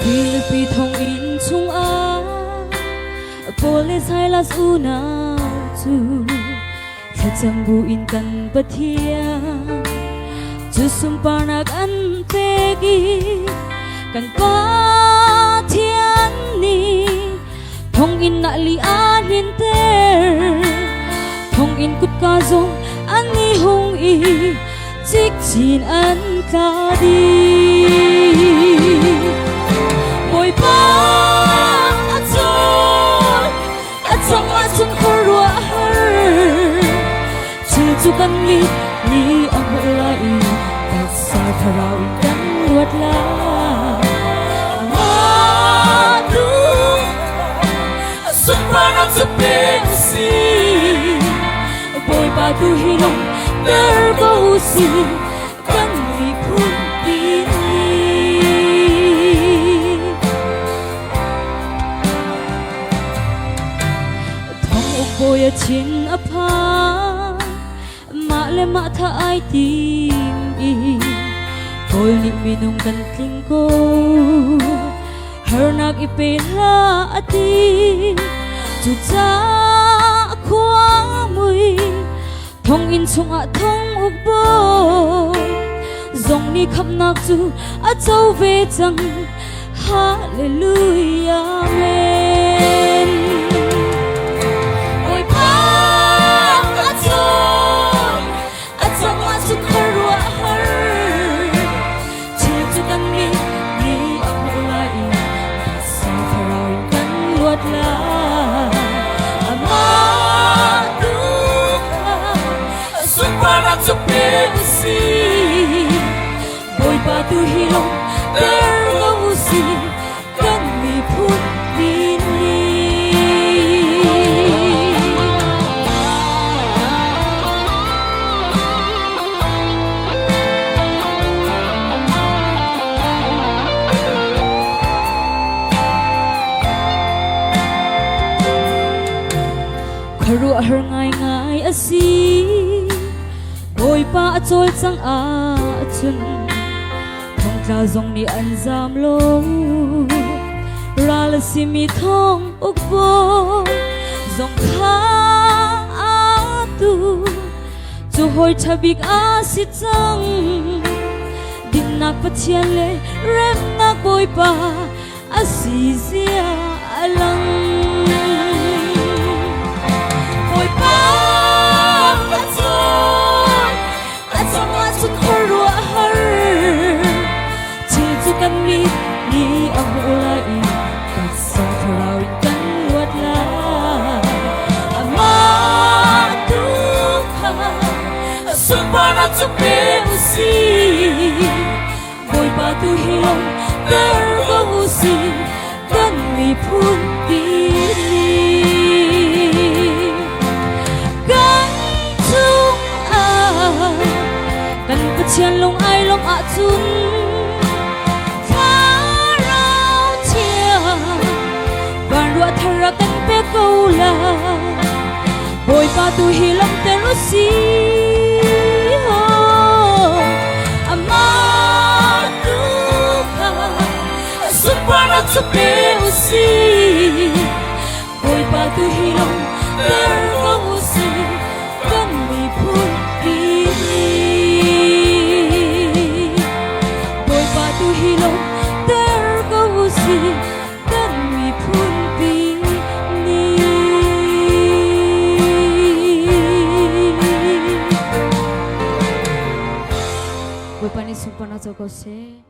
Philippine in chung a Police highlights unaw tu Katambu in kan batia Jusumpa nagan pegi Kan patian ni Thong in na lianin ter Thong in kut ka zong ang ihong i Chik chin an ka di Boy pa atol Atong atong karwa har Chilchukan ni ang ulay At sa karawin kan luat la Madu Sumpan at sa pensi Boy pa tu hilong Tergausi kan lipun diri Thong boya chin apa ma le ma tha ai tim i Boy ni minung kan tlingko her nak ipela ati chu cha khwa mui Thong in chung a thong uk boy Zong ni khap nak chu a chau ve chang Hallelujah amen Oi pa a chong a chong a chung harwa har Chil chu kan ni ang ulai Sa farawin kan luat la Para to pensi Boy pa tu hilong tergausi kan lipun diri Karu her ngai asi Boy pa chol chang a chun Thong tla zong ni an zam lo Ral simi thong uk bo Zong kha a tu Chu hoi chabik a si chang Din nak pathian le rem nak boy pa a si zia alang Boy pa Kami ni ang ulai At sa karawin kan luat la Amadukha Sumpan at supensi Boy batu hilong tergausi Kan lipun diri Gantung a Kan patian long ai long a chun Thara kan pe kola Boy pa tu hilang terusi Amadukha Sumpan at supeusi Boy pa tu hilang tergausi kan lipun diri Boy pa tu hilang tergausi kan lipun Pani sumpah na joko se